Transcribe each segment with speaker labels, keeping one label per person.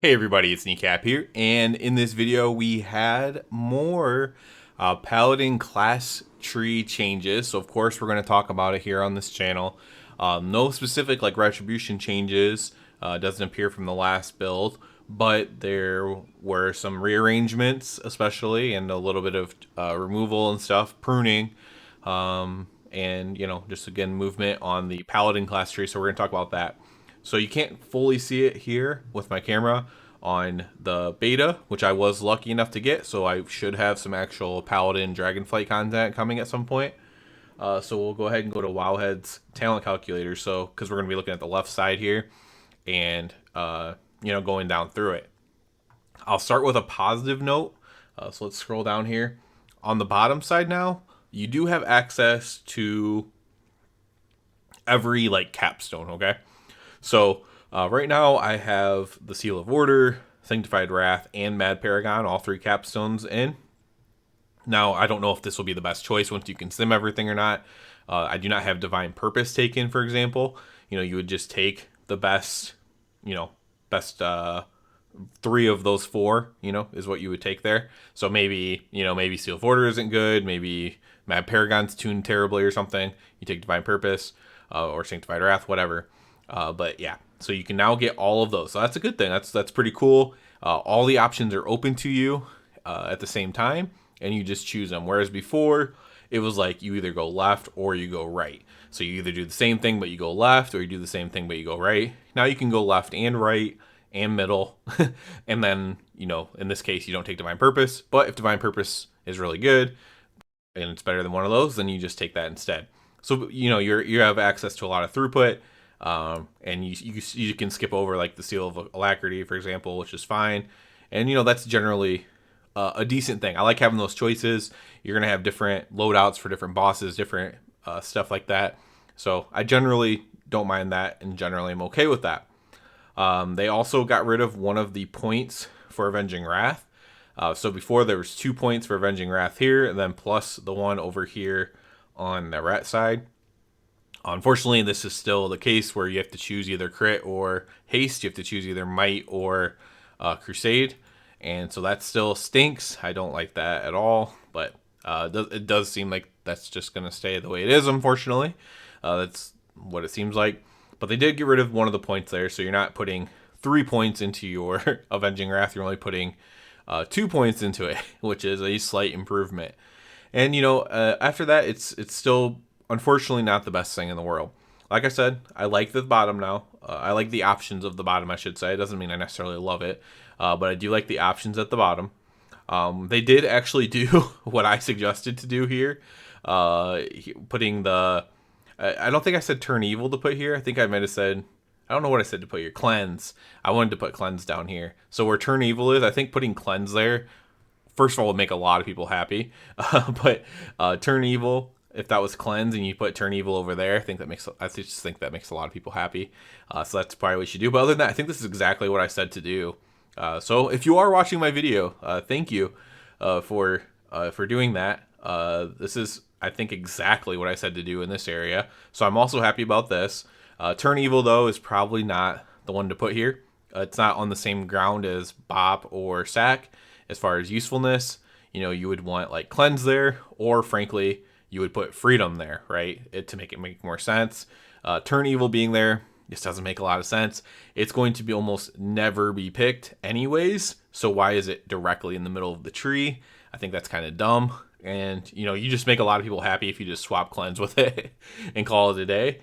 Speaker 1: Hey everybody, it's Kneecap here, and in this video we had more Paladin class tree changes. So of course we're going to talk about it here on this channel. No specific like retribution changes, doesn't appear from the last build, but there were some rearrangements especially, and a little bit of removal and stuff, pruning, and just again movement on the Paladin class tree. So we're going to talk about that. So you can't fully see it here with my camera on the beta, which I was lucky enough to get. So I should have some actual Paladin Dragonflight content coming at some point. So we'll go ahead and go to Wowhead's talent calculator. So because we're going to be looking at the left side here and, going down through it. I'll start with a positive note. So let's scroll down here. On the bottom side now, you do have access to every like capstone, okay? So right now I have the Seal of Order, Sanctified Wrath, and Mad Paragon, all three capstones in. Now, I don't know if this will be the best choice once you can sim everything or not. I do not have Divine Purpose taken, for example. You would just take the best, best three of those four, is what you would take there. So maybe Seal of Order isn't good. Maybe Mad Paragon's tuned terribly or something. You take Divine Purpose or Sanctified Wrath, whatever. But yeah, so you can now get all of those. So that's a good thing. That's pretty cool. All the options are open to you at the same time, and you just choose them. Whereas before, it was like you either go left or you go right. So you either do the same thing but you go left, or you do the same thing but you go right. Now you can go left and right and middle, and then in this case you don't take Divine Purpose. But if Divine Purpose is really good and it's better than one of those, then you just take that instead. So you have access to a lot of throughput. And you can skip over like the Seal of Alacrity, for example, which is fine. And that's generally a decent thing. I like having those choices. You're gonna have different loadouts for different bosses, different stuff like that. So I generally don't mind that, and generally I'm okay with that. They also got rid of one of the points for Avenging Wrath. So before there was 2 points for Avenging Wrath here, and then plus the one over here on the rat side. Unfortunately, this is still the case where you have to choose either crit or haste. You have to choose either might or crusade. And so that still stinks. I don't like that at all. But it does seem like that's just going to stay the way it is, unfortunately. That's what it seems like. But they did get rid of one of the points there. So you're not putting 3 points into your Avenging Wrath. You're only putting 2 points into it, which is a slight improvement. And, after that, it's still unfortunately not the best thing in the world. Like I said, I like the bottom now. I like the options of the bottom, I should say. It doesn't mean I necessarily love it, but I do like the options at the bottom. They did actually do what I suggested to do here, putting the... I don't think I said turn evil to put here. I think I might have said... I don't know what I said to put here. Cleanse. I wanted to put cleanse down here. So where turn evil is, I think putting cleanse there, first of all, would make a lot of people happy. But turn evil... If that was cleanse and you put turn evil over there, I just think that makes a lot of people happy. So that's probably what you should do. But other than that, I think this is exactly what I said to do. So if you are watching my video, thank you for doing that. This is, I think, exactly what I said to do in this area. So I'm also happy about this. Turn evil, though, is probably not the one to put here. It's not on the same ground as Bop or Sack as far as usefulness. You would want like cleanse there, or frankly, you would put freedom there, right? To make it make more sense. Turn evil being there just doesn't make a lot of sense. It's going to be almost never be picked anyways. So why is it directly in the middle of the tree? I think that's kind of dumb. And you just make a lot of people happy if you just swap cleanse with it and call it a day,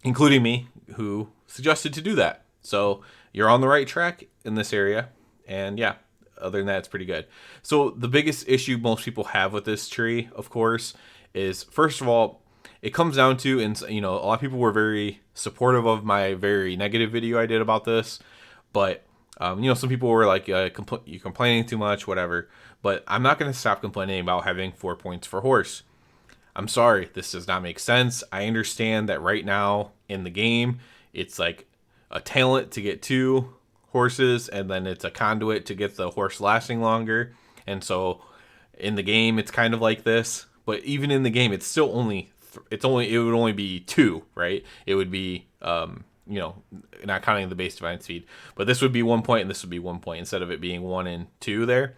Speaker 1: including me, who suggested to do that. So you're on the right track in this area. And yeah, other than that, it's pretty good. So the biggest issue most people have with this tree, of course, is first of all, it comes down to, and a lot of people were very supportive of my very negative video I did about this, but some people were like, you're complaining too much, whatever. But I'm not going to stop complaining about having 4 points for horse. I'm sorry, this does not make sense. I understand that right now in the game, it's like a talent to get 2 horses, and then it's a conduit to get the horse lasting longer. And so in the game it's kind of like this, but even in the game it's still only it would only be 2, right? It would be you know, not counting the base divine speed. But this would be 1 point and this would be 1 point instead of it being 1 and 2 there.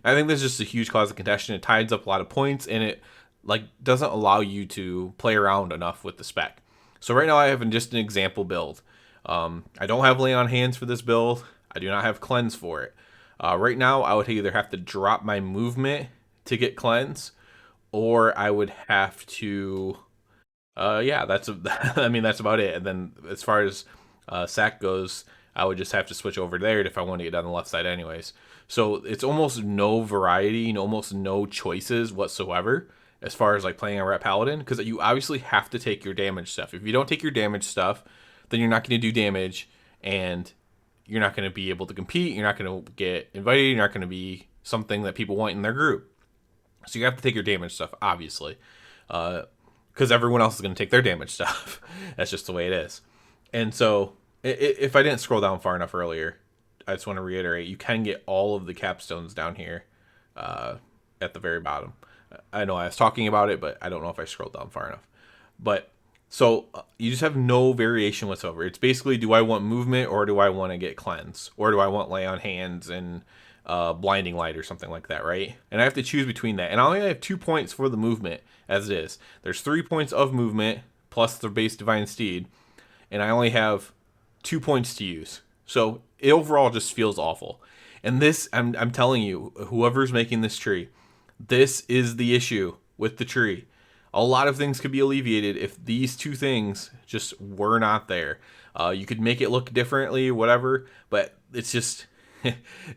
Speaker 1: I think this is just a huge cause of contention. It ties up a lot of points and it like doesn't allow you to play around enough with the spec. So right now I have just an example build. I don't have lay on hands for this build. I do not have cleanse for it. Right now I would either have to drop my movement to get cleanse, or I would have to yeah, that's I mean that's about it. And then as far as sack goes, I would just have to switch over there if I want to get down the left side anyways. So it's almost no variety, almost no choices whatsoever as far as like playing a Ret Paladin, because you obviously have to take your damage stuff. If you don't take your damage stuff, then you're not going to do damage, and you're not going to be able to compete. You're not going to get invited. You're not going to be something that people want in their group. So you have to take your damage stuff, obviously, because everyone else is going to take their damage stuff. That's just the way it is. And so if I didn't scroll down far enough earlier, I just want to reiterate, you can get all of the capstones down here at the very bottom. I know I was talking about it, but I don't know if I scrolled down far enough. But so you just have no variation whatsoever. It's basically, do I want movement or do I want to get cleanse? Or do I want lay on hands and blinding light or something like that, right? And I have to choose between that. And I only have 2 points for the movement as it is. There's 3 points of movement plus the base divine steed. And I only have 2 points to use. So it overall just feels awful. And this, I'm telling you, whoever's making this tree, this is the issue with the tree. A lot of things could be alleviated if these two things just were not there. You could make it look differently, whatever, but it's just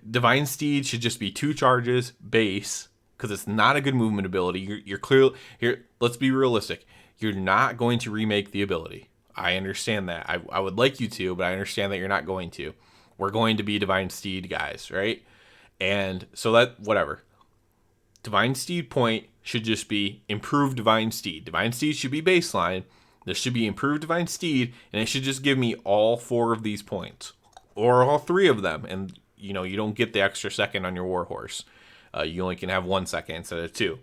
Speaker 1: Divine Steed should just be 2 charges base, because it's not a good movement ability. You're clearly here. Let's be realistic. You're not going to remake the ability. I understand that. I would like you to, but I understand that you're not going to. We're going to be Divine Steed guys, right? And so that, whatever. Divine Steed point should just be improved Divine Steed. Divine Steed should be baseline. This should be improved Divine Steed, and it should just give me all 4 of these points, or all 3 of them. And you know, you don't get the extra second on your warhorse. You only can have 1 second instead of 2.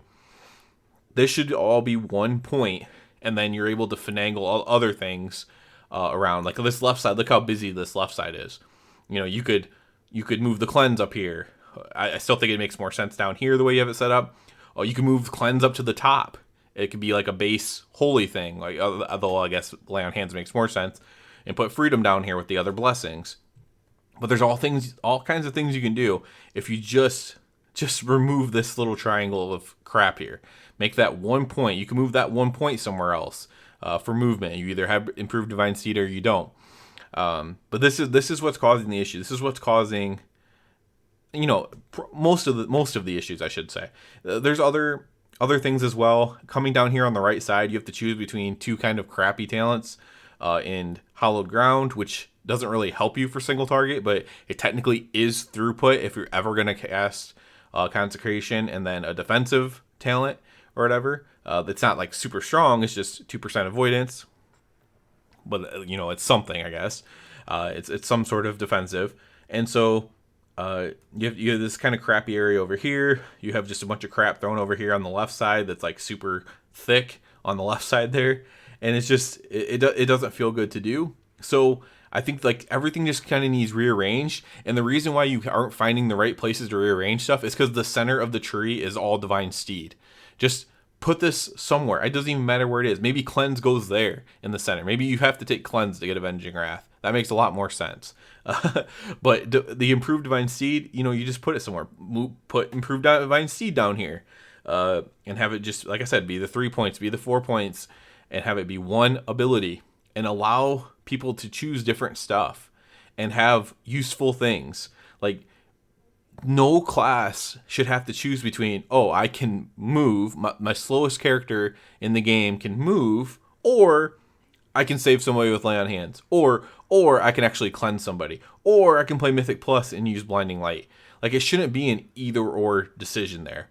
Speaker 1: This should all be 1 point, and then you're able to finagle all other things around. Like this left side, look how busy this left side is. You know, you could move the cleanse up here. I still think it makes more sense down here the way you have it set up. Oh, you can move cleanse up to the top. It could be like a base holy thing. Like, although I guess lay on hands makes more sense, and put freedom down here with the other blessings. But there's all kinds of things you can do if you just remove this little triangle of crap here. Make that 1 point. You can move that 1 point somewhere else for movement. You either have improved Divine Steed or you don't. But this is what's causing the issue. This is what's causing, you know, most of the issues, I should say. There's other things as well. Coming down here on the right side, you have to choose between 2 kind of crappy talents in Hallowed Ground, which doesn't really help you for single target, but it technically is throughput if you're ever going to cast Consecration, and then a defensive talent or whatever. That's not like super strong. It's just 2% avoidance, but you know, it's something, I guess. It's some sort of defensive, and so you have this kind of crappy area over here. You have just a bunch of crap thrown over here on the left side that's like super thick on the left side there, and it's just it doesn't feel good to do. So I think like everything just kind of needs rearranged, and the reason why you aren't finding the right places to rearrange stuff is because the center of the tree is all Divine Steed. Just put this somewhere. It doesn't even matter where it is. Maybe Cleanse goes there in the center. Maybe you have to take Cleanse to get Avenging Wrath. That makes a lot more sense. But the improved Divine Steed, you know, you just put it somewhere. Put improved Divine Steed down here, and have it just, like I said, be the 3 points, be the 4 points, and have it be 1 ability, and allow people to choose different stuff and have useful things. Like, no class should have to choose between, oh, I can move, my slowest character in the game can move, or I can save somebody with lay on hands, or I can actually cleanse somebody, or I can play Mythic Plus and use Blinding Light. Like, it shouldn't be an either or decision there.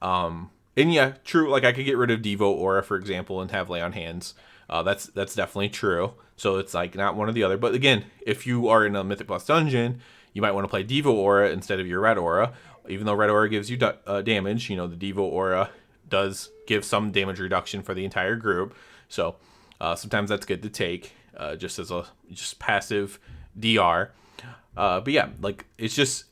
Speaker 1: And yeah, true, like I could get rid of Devo Aura, for example, and have lay on hands. That's definitely true. So it's like not one or the other. But again, if you are in a Mythic Plus dungeon, you might want to play Devo Aura instead of your Red Aura. Even though Red Aura gives you damage, you know, the Devo Aura does give some damage reduction for the entire group. So Sometimes that's good to take, just as a just passive DR. But yeah, like it's just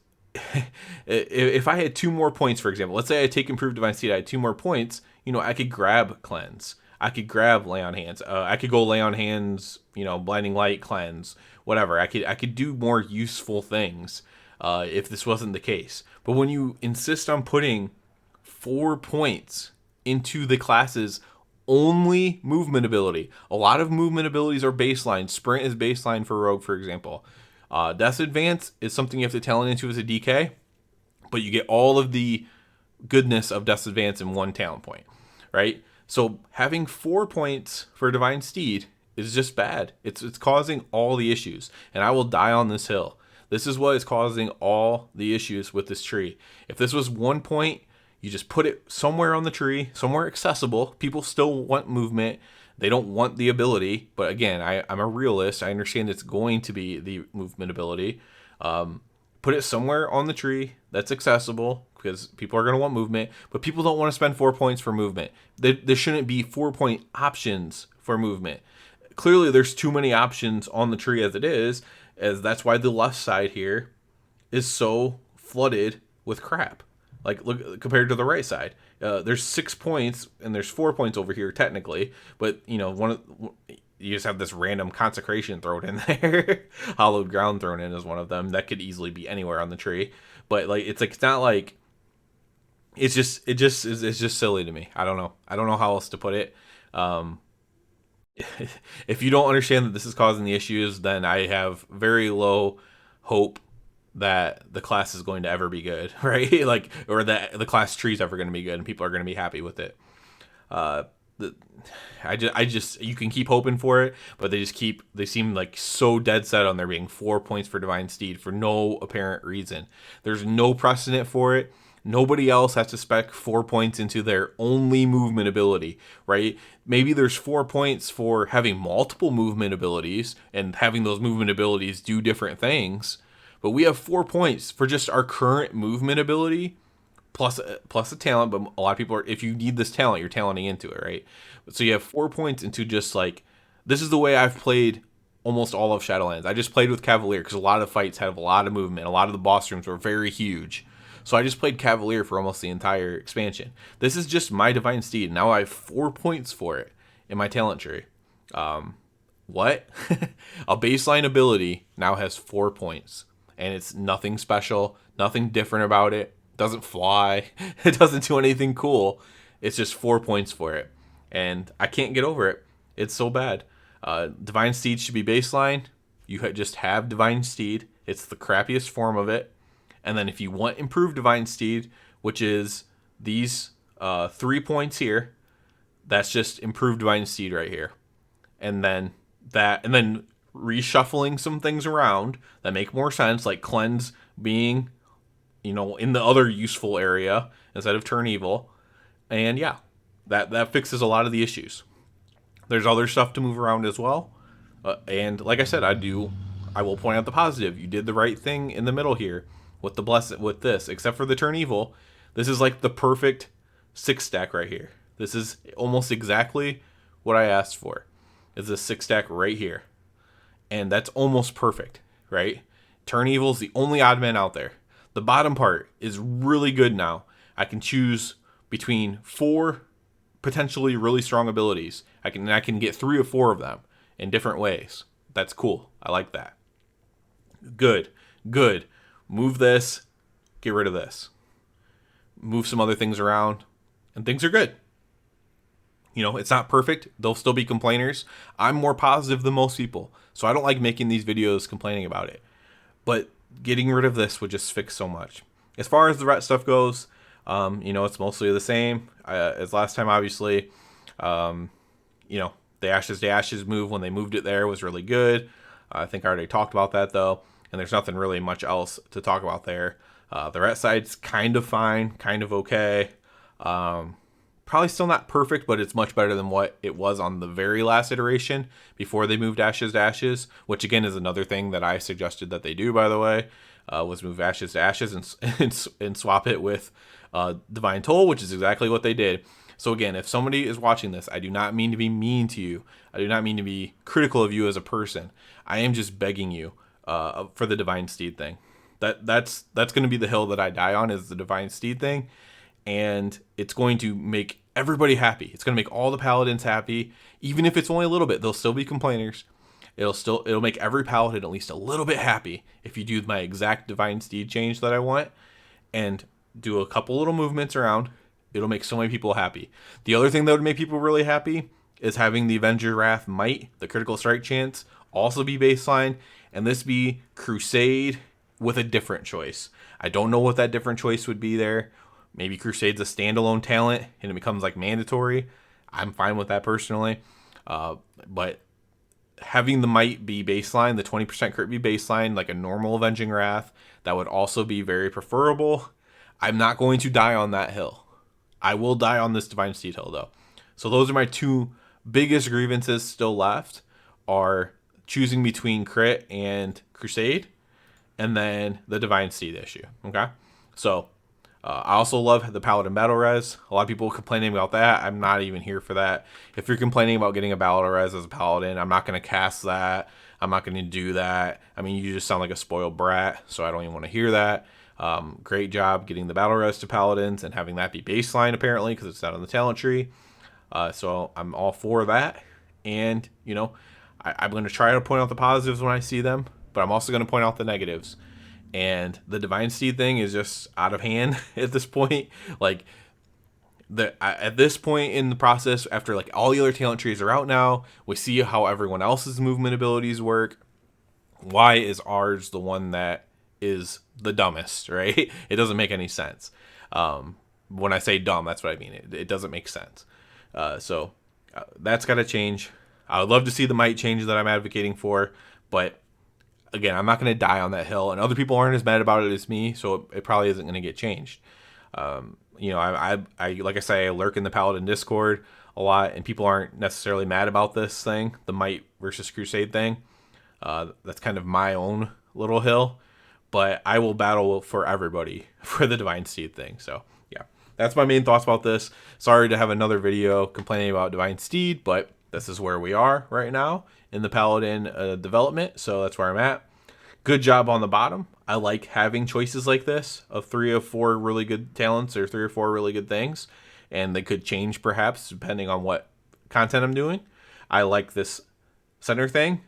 Speaker 1: if I had 2 more points, for example, let's say I take improved divine seed, I had 2 more points. You know, I could grab cleanse. I could grab lay on hands. I could go lay on hands. You know, blinding light, cleanse, whatever. I could do more useful things if this wasn't the case. But when you insist on putting 4 points into the class's only movement ability, a lot of movement abilities are baseline. Sprint is baseline for Rogue, for example. Death Advance is something you have to talent into as a DK, but you get all of the goodness of Death Advance in 1 talent point, right? So having 4 points for Divine Steed is just bad. It's causing all the issues, and I will die on this hill. This is what is causing all the issues with this tree. If this was 1 point, you just put it somewhere on the tree, somewhere accessible. People still want movement. They don't want the ability. But again, I'm a realist. I understand it's going to be the movement ability. Put it somewhere on the tree that's accessible because people are going to want movement. But people don't want to spend 4 points for movement. There shouldn't be 4-point options for movement. Clearly, there's too many options on the tree as it is, as that's why the left side here is so flooded with crap. Like, look, compared to the right side, there's 6 points and there's 4 points over here technically, but you know, you just have this random consecration thrown in there. Hallowed ground thrown in is one of them that could easily be anywhere on the tree. But like, it's not like it's just silly to me. I don't know how else to put it. If you don't understand that this is causing the issues, then I have very low hope that the class is going to ever be good, right? Like, or that the class tree is ever going to be good and people are going to be happy with it. You can keep hoping for it, but they seem like so dead set on there being 4 points for Divine Steed for no apparent reason. There's no precedent for it. Nobody else has to spec 4 points into their only movement ability, right? Maybe there's 4 points for having multiple movement abilities and having those movement abilities do different things. But we have 4 points for just our current movement ability plus a talent. But a lot of people are, if you need this talent, you're talenting into it, right? So you have 4 points into just like, this is the way I've played almost all of Shadowlands. I just played with Cavalier because a lot of fights have a lot of movement. A lot of the boss rooms were very huge. So I just played Cavalier for almost the entire expansion. This is just my Divine Steed. Now I have 4 points for it in my talent tree. What? A baseline ability now has 4 points. And it's nothing special, nothing different about it. Doesn't fly. It doesn't do anything cool. It's just 4 points for it. And I can't get over it. It's so bad. Divine Steed should be baseline. You just have Divine Steed. It's the crappiest form of it. And then if you want improved Divine Steed, which is these 3 points here, that's just improved Divine Steed right here. And then reshuffling some things around that make more sense, like cleanse being, you know, in the other useful area instead of turn evil. And yeah, that fixes a lot of the issues. There's other stuff to move around as well. And like I said, I will point out the positive. You did the right thing in the middle here with with this, except for the turn evil. This is like the perfect 6 stack right here. This is almost exactly what I asked for. It's a 6 stack right here. And that's almost perfect, right? Turn evil is the only odd man out there. The bottom part is really good now. I can choose between 4 potentially really strong abilities. I can get 3 or 4 of them in different ways. That's cool. I like that. Good. Move this, get rid of this. Move some other things around, and things are good. You know, it's not perfect. There'll still be complainers. I'm more positive than most people, so I don't like making these videos complaining about it. But getting rid of this would just fix so much. As far as the ret stuff goes, you know, it's mostly the same as last time, obviously. You know, the Ashes to Ashes move when they moved it there was really good. I think I already talked about that, though. And there's nothing really much else to talk about there. The ret side's kind of fine, kind of okay. Probably still not perfect, but it's much better than what it was on the very last iteration before they moved Ashes to Ashes, which again is another thing that I suggested that they do, by the way, was move Ashes to Ashes and swap it with Divine Toll, which is exactly what they did. So again, if somebody is watching this, I do not mean to be mean to you. I do not mean to be critical of you as a person. I am just begging you for the Divine Steed thing. That's going to be the hill that I die on, is the Divine Steed thing, and it's going to make everybody happy. It's going to make all the paladins happy, even if it's only a little bit. They'll still be complainers. It'll make every paladin at least a little bit happy if you do my exact Divine Steed change that I want and do a couple little movements around. It'll make so many people happy. The other thing that would make people really happy is having the Avenger Wrath Might, the critical strike chance, also be baseline, and this be Crusade with a different choice. I don't know what that different choice would be there. Maybe Crusade's a standalone talent and it becomes like mandatory. I'm fine with that personally. But having the Might be baseline, the 20% crit be baseline, like a normal Avenging Wrath, that would also be very preferable. I'm not going to die on that hill. I will die on this Divine Steed hill, though. So those are my two biggest grievances still left, are choosing between crit and Crusade, and then the Divine Steed issue, okay? So I also love the Paladin Battle Res. A lot of people complaining about that. I'm not even here for that. If you're complaining about getting a Battle Res as a Paladin, I'm not going to cast that. I'm not going to do that. I mean, you just sound like a spoiled brat, so I don't even want to hear that. Great job getting the Battle Res to Paladins and having that be baseline, apparently, because it's not on the talent tree. So I'm all for that. And, you know, I'm going to try to point out the positives when I see them, but I'm also going to point out the negatives. And the Divine Steed thing is just out of hand at this point. Like, at this point in the process, after like all the other talent trees are out now, we see how everyone else's movement abilities work. Why is ours the one that is the dumbest, right? It doesn't make any sense. When I say dumb, that's what I mean. It doesn't make sense. So that's got to change. I would love to see the Might change that I'm advocating for, but again, I'm not going to die on that hill, and other people aren't as mad about it as me, so it probably isn't going to get changed. You know, I like I say, I lurk in the Paladin Discord a lot, and people aren't necessarily mad about this thing, the Might versus Crusade thing. That's kind of my own little hill, but I will battle for everybody for the Divine Steed thing. So yeah, that's my main thoughts about this. Sorry to have another video complaining about Divine Steed, but this is where we are right now in the Paladin development, so that's where I'm at. Good job on the bottom. I like having choices like this of 3 or 4 really good talents or 3 or 4 really good things, and they could change perhaps depending on what content I'm doing. I like this center thing.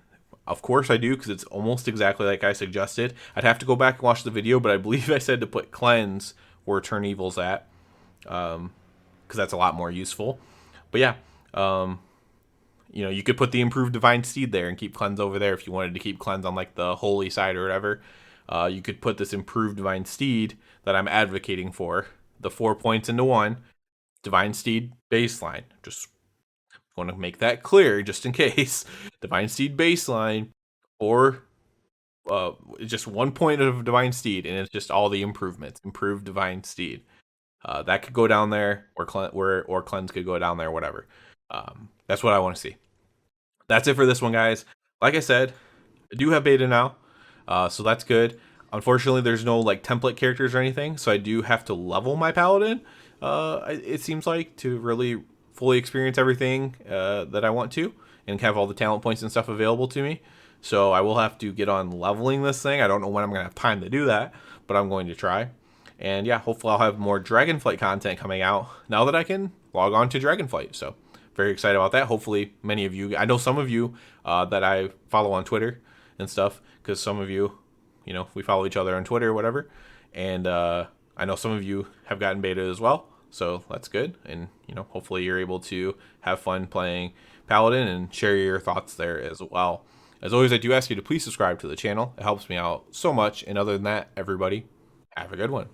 Speaker 1: Of course I do, because it's almost exactly like I suggested. I'd have to go back and watch the video, but I believe I said to put Cleanse where Turn Evil's at, because that's a lot more useful. But yeah, you know, you could put the improved Divine Steed there and keep Cleanse over there if you wanted to keep Cleanse on like the holy side or whatever. You could put this improved Divine Steed that I'm advocating for, the 4 points into 1, Divine Steed baseline. Just want to make that clear just in case. Divine Steed baseline, or just 1 point of Divine Steed, and it's just all the improvements. Improved Divine Steed. That could go down there, or Cleanse could go down there, whatever. That's what I want to see. That's it for this one, guys. Like I said, I do have beta now, so that's good. Unfortunately, there's no like template characters or anything, so I do have to level my Paladin, it seems like, to really fully experience everything that I want to, and have all the talent points and stuff available to me. So I will have to get on leveling this thing. I don't know when I'm going to have time to do that, but I'm going to try. And yeah, hopefully I'll have more Dragonflight content coming out now that I can log on to Dragonflight. So very excited about that. Hopefully many of you, I know some of you that I follow on Twitter and stuff, because some of you, you know, we follow each other on Twitter or whatever. And I know some of you have gotten beta as well. So that's good. And, you know, hopefully you're able to have fun playing Paladin and share your thoughts there as well. As always, I do ask you to please subscribe to the channel. It helps me out so much. And other than that, everybody, have a good one.